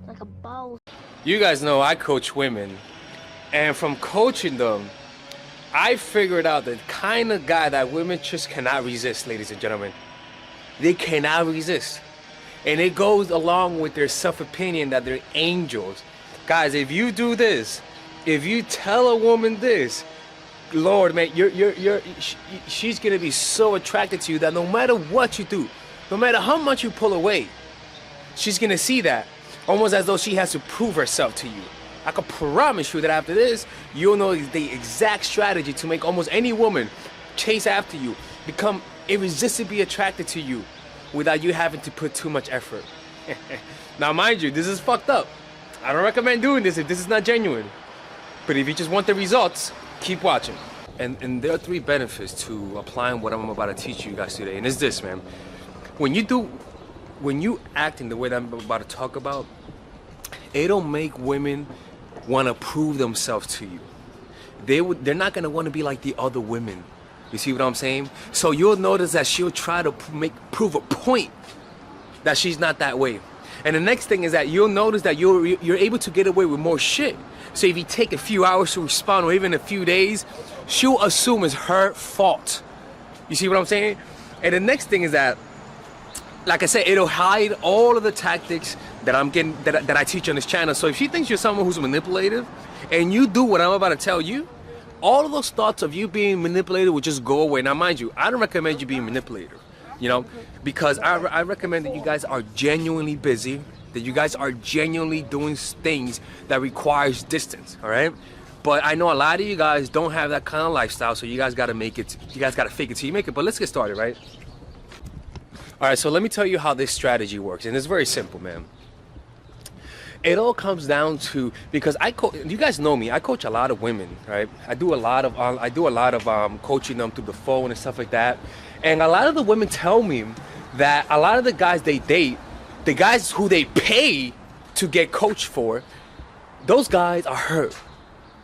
like a boss. You guys know I coach women, and from coaching them, I figured out the kind of guy that women just cannot resist, ladies and gentlemen. They cannot resist. And it goes along with their self-opinion that they're angels. Guys, if you do this, if you tell a woman this, Lord, man, she's gonna be so attracted to you that no matter what you do, no matter how much you pull away, she's gonna see that, almost as though she has to prove herself to you. I can promise you that after this, you'll know the exact strategy to make almost any woman chase after you, become irresistibly attracted to you without you having to put too much effort. Now, mind you, this is fucked up. I don't recommend doing this if this is not genuine. But if you just want the results, keep watching. And there are 3 benefits to applying what I'm about to teach you guys today. And it's this, man. When you act in the way that I'm about to talk about, it'll make women want to prove themselves to you. They're not going to want to be like the other women. You see what I'm saying? So you'll notice that she'll try to prove a point that she's not that way. And the next thing is that you'll notice that you're able to get away with more shit. So if you take a few hours to respond, or even a few days, she'll assume it's her fault. You see what I'm saying? And the next thing is that, like I said, it'll hide all of the tactics that I teach on this channel. So if she thinks you're someone who's manipulative, and you do what I'm about to tell you, all of those thoughts of you being manipulated will just go away. Now, mind you, I don't recommend you being manipulated, you know, because I recommend that you guys are genuinely busy, that you guys are genuinely doing things that requires distance, all right? But I know a lot of you guys don't have that kind of lifestyle, so you guys got to make it, you guys got to fake it till you make it. But let's get started, right? All right, so let me tell you how this strategy works, and it's very simple, man. It all comes down to, because you guys know me, I coach a lot of women, right? I do a lot of coaching them through the phone and stuff like that. And a lot of the women tell me that a lot of the guys they date, the guys who they pay to get coached for, those guys are hurt.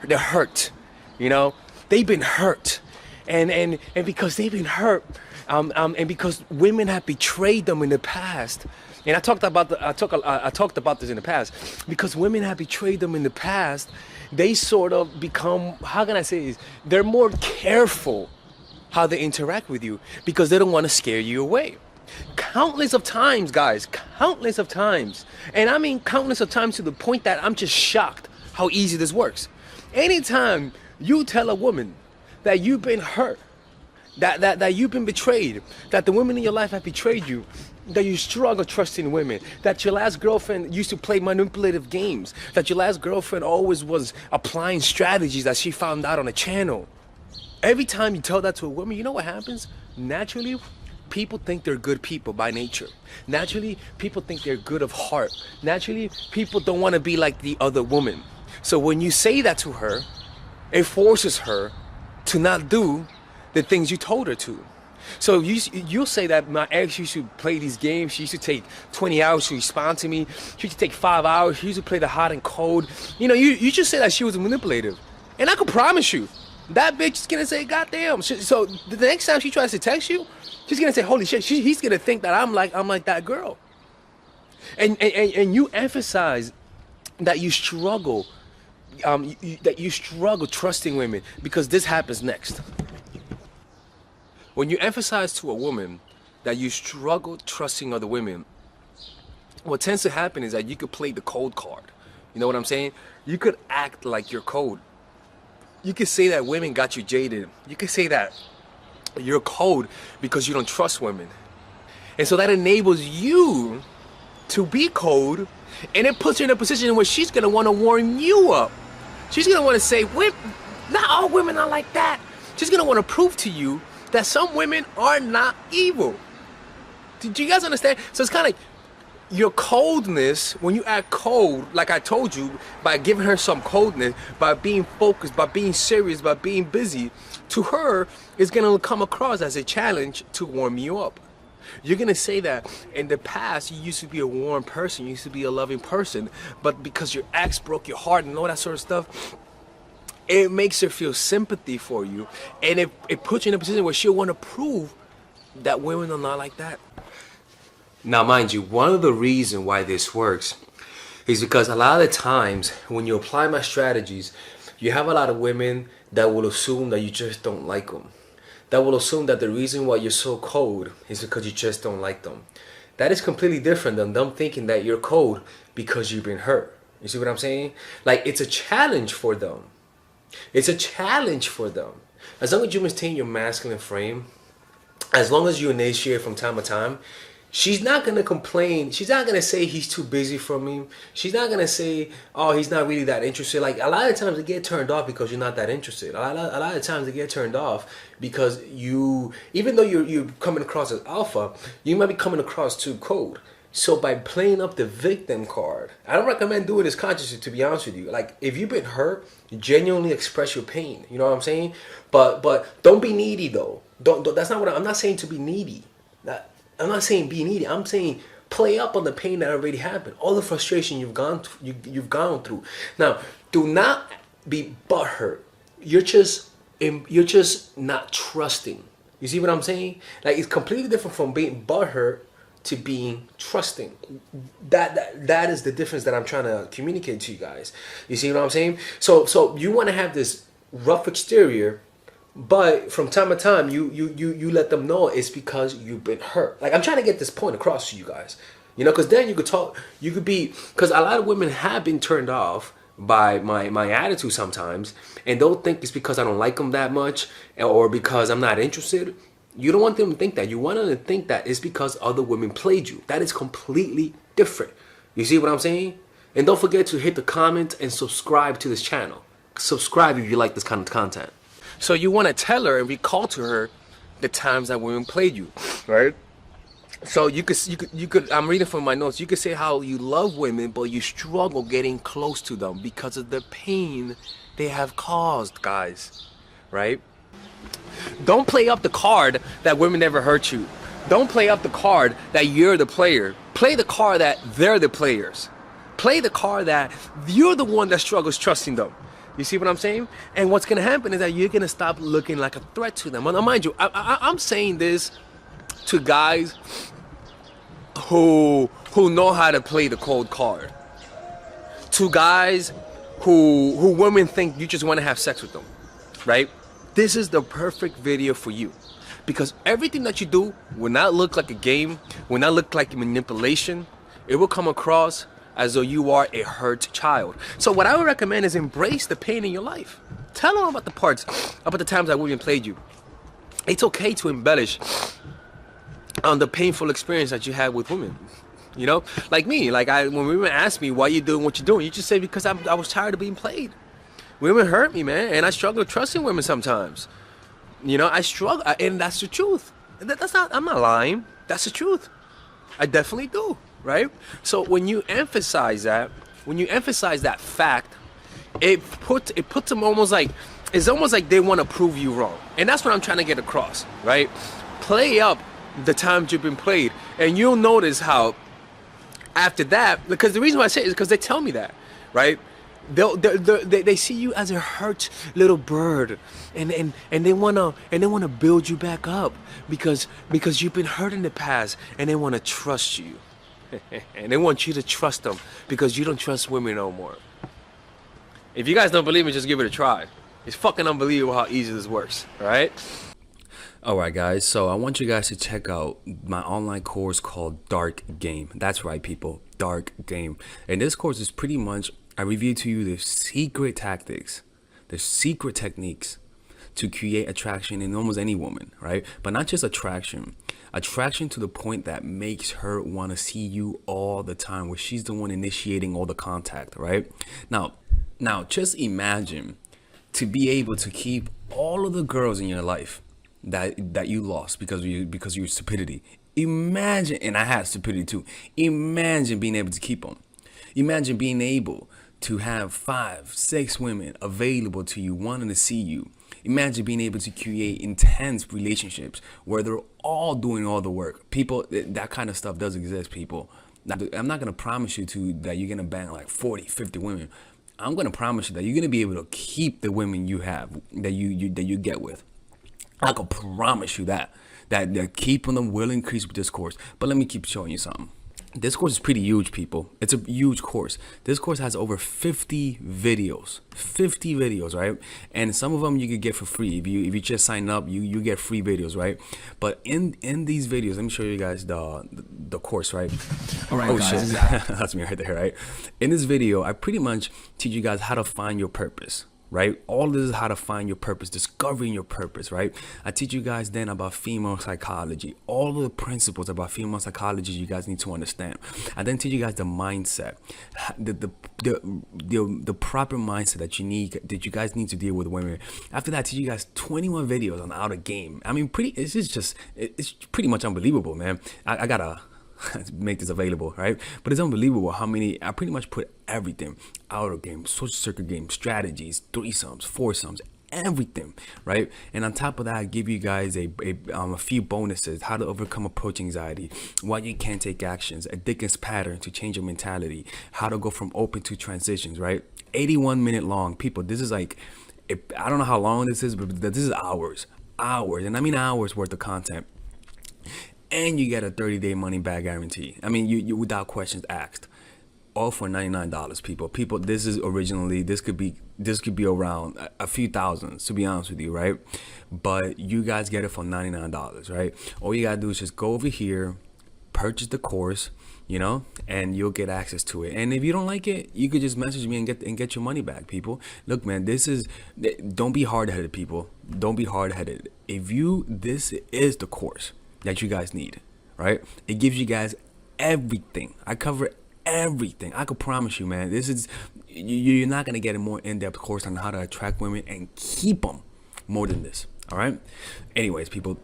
They're hurt, you know? They've been hurt. And because they've been hurt, and because women have betrayed them in the past, and I talked about this in the past, because women have betrayed them in the past, they sort of become, how can I say this? They're more careful how they interact with you because they don't want to scare you away. Countless of times, guys, countless of times. And I mean countless of times to the point that I'm just shocked how easy this works. Anytime you tell a woman that you've been hurt, that you've been betrayed, that the women in your life have betrayed you, that you struggle trusting women, that your last girlfriend used to play manipulative games, that your last girlfriend always was applying strategies that she found out on a channel. Every time you tell that to a woman, you know what happens? Naturally, people think they're good people by nature. Naturally, people think they're good of heart. Naturally, people don't want to be like the other woman. So when you say that to her, it forces her to not do the things you told her to. So you'll say that my ex used to play these games. She used to take 20 hours to respond to me. She used to take 5 hours. She used to play the hot and cold. You know, you just say that she was manipulative. And I can promise you, that bitch is gonna say, God damn. So the next time she tries to text you, she's gonna say, holy shit, he's gonna think that I'm like that girl. And you emphasize that you struggle, that you struggle trusting women, because this happens next. When you emphasize to a woman that you struggle trusting other women, what tends to happen is that you could play the cold card. You know what I'm saying? You could act like you're cold. You could say that women got you jaded. You could say that you're cold because you don't trust women. And so that enables you to be cold, and it puts her in a position where she's going to want to warm you up. She's going to want to say, not all women are like that. She's going to want to prove to you that some women are not evil. Do you guys understand? So it's kind of like your coldness, when you act cold, like I told you, by giving her some coldness, by being focused, by being serious, by being busy, to her, it's going to come across as a challenge to warm you up. You're going to say that in the past, you used to be a warm person, you used to be a loving person, but because your ex broke your heart and all that sort of stuff, it makes her feel sympathy for you, and it puts you in a position where she'll want to prove that women are not like that. Now, mind you, one of the reasons why this works is because a lot of the times when you apply my strategies, you have a lot of women that will assume that you just don't like them. That will assume that the reason why you're so cold is because you just don't like them. That is completely different than them thinking that you're cold because you've been hurt. You see what I'm saying? Like, it's a challenge for them. It's a challenge for them. As long as you maintain your masculine frame, as long as you initiate from time to time, she's not going to complain. She's not going to say he's too busy for me. She's not going to say, oh, he's not really that interested. Like, a lot of times they get turned off because you're not that interested. A lot of times they get turned off because you, even though you're coming across as alpha, you might be coming across too cold. So by playing up the victim card, I don't recommend doing this consciously, to be honest with you. Like, if you've been hurt, genuinely express your pain. You know what I'm saying? But don't be needy though. Don't that's not what I'm not saying to be needy. I'm not saying be needy. I'm saying play up on the pain that already happened, all the frustration you've gone through. Now, do not be butthurt. You're just not trusting. You see what I'm saying? Like, it's completely different from being butthurt to being trusting. That is the difference that I'm trying to communicate to you guys. You see what I'm saying? So you want to have this rough exterior, but from time to time you let them know it's because you've been hurt. Like, I'm trying to get this point across to you guys, you know, because then you could be, because a lot of women have been turned off by my attitude sometimes, and they'll think it's because I don't like them that much or because I'm not interested. You don't want them to think that. You want them to think that it's because other women played you. That is completely different. You see what I'm saying? And don't forget to hit the comment and subscribe to this channel. Subscribe if you like this kind of content. So you want to tell her and recall to her the times that women played you, right? So you could. I'm reading from my notes. You could say how you love women, but you struggle getting close to them because of the pain they have caused, guys. Right? Don't play up the card that women never hurt you. Don't play up the card that you're the player. Play the card that they're the players. Play the card that you're the one that struggles trusting them. You see what I'm saying? And what's going to happen is that you're going to stop looking like a threat to them. Now, mind you, I'm saying this to guys who know how to play the cold card. To guys who women think you just want to have sex with them, right? This is the perfect video for you, because everything that you do will not look like a game, will not look like manipulation. It will come across as though you are a hurt child. So what I would recommend is embrace the pain in your life. Tell them about the times that women played you. It's okay to embellish on the painful experience that you had with women. You know, like me, when women ask me why you doing what you're doing, you just say because I was tired of being played. Women hurt me, man, and I struggle trusting women sometimes. You know, I struggle, and that's the truth. I'm not lying. That's the truth. I definitely do, right? So when you emphasize that fact, it puts them almost like, it's almost like they want to prove you wrong, and that's what I'm trying to get across, right? Play up the times you've been played, and you'll notice how after that, because the reason why I say it is because they tell me that, right? They see you as a hurt little bird, and they wanna build you back up because you've been hurt in the past, and they wanna trust you, and they want you to trust them because you don't trust women no more. If you guys don't believe me, just give it a try. It's fucking unbelievable how easy this works. All right. Alright guys, so I want you guys to check out my online course called Dark Game. That's right people, Dark Game. And this course is pretty much, I reveal to you the secret tactics, the secret techniques to create attraction in almost any woman, right? But not just attraction to the point that makes her want to see you all the time, where she's the one initiating all the contact, right? Now just imagine to be able to keep all of the girls in your life that you lost because of your stupidity. Imagine, and I had stupidity too. Imagine being able to keep them. Imagine being able to have 5, 6 women available to you, wanting to see you. Imagine being able to create intense relationships where they're all doing all the work. People, that kind of stuff does exist, people. I'm not gonna promise you that you're gonna bang like 40, 50 women. I'm gonna promise you that you're gonna be able to keep the women you have, that you get with. I can promise you that keeping them will increase with this course. But let me keep showing you something. This course is pretty huge, people. It's a huge course. This course has over 50 videos. 50 videos, right? And some of them you could get for free. If you just sign up, you get free videos, right? But in these videos, let me show you guys the course, right? All right, Oh guys. shit. That's me right there, right? In this video, I pretty much teach you guys how to find your purpose, right? All this is how to find your purpose, discovering your purpose, right? I teach you guys then about female psychology, all of the principles about female psychology you guys need to understand. I then teach you guys the mindset, the proper mindset that you guys need to deal with women. After that, I teach you guys 21 videos on how to game. I mean, it's pretty much unbelievable, man. I gotta make this available, right? But it's unbelievable how many I pretty much put everything: outer game, social circuit game, strategies, threesomes, foursomes, everything, right? And on top of that, I give you guys a few bonuses: how to overcome approach anxiety, why you can't take actions, a Dickens pattern to change your mentality, how to go from open to transitions, right? 81-minute long, people. This is like, I don't know how long this is, but this is hours, and I mean hours worth of content. And you get a 30-day money back guarantee. I mean, you without questions asked. All for $99, people. This could be around a few thousands, to be honest with you, right? But you guys get it for $99, right? All you gotta do is just go over here, purchase the course, and you'll get access to it. And if you don't like it, you could just message me and get your money back, people. Look, man, don't be hard-headed, people. Don't be hard-headed. This is the course that you guys need, right? It gives you guys everything. I cover everything. I could promise you, man, you're not gonna get a more in-depth course on how to attract women and keep them more than this. All right. Anyways, people,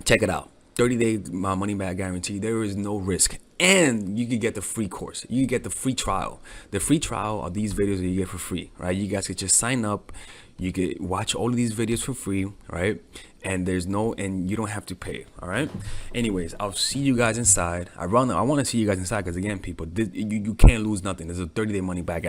check it out. 30-day money back guarantee. There is no risk, and you can get the free course. You can get the free trial. The free trial are these videos that you get for free, right? You guys could just sign up. You could watch all of these videos for free, right? And you don't have to pay. All right. Anyways, I'll see you guys inside. I want to see you guys inside because, again, people, you can't lose nothing. There's a 30-day money back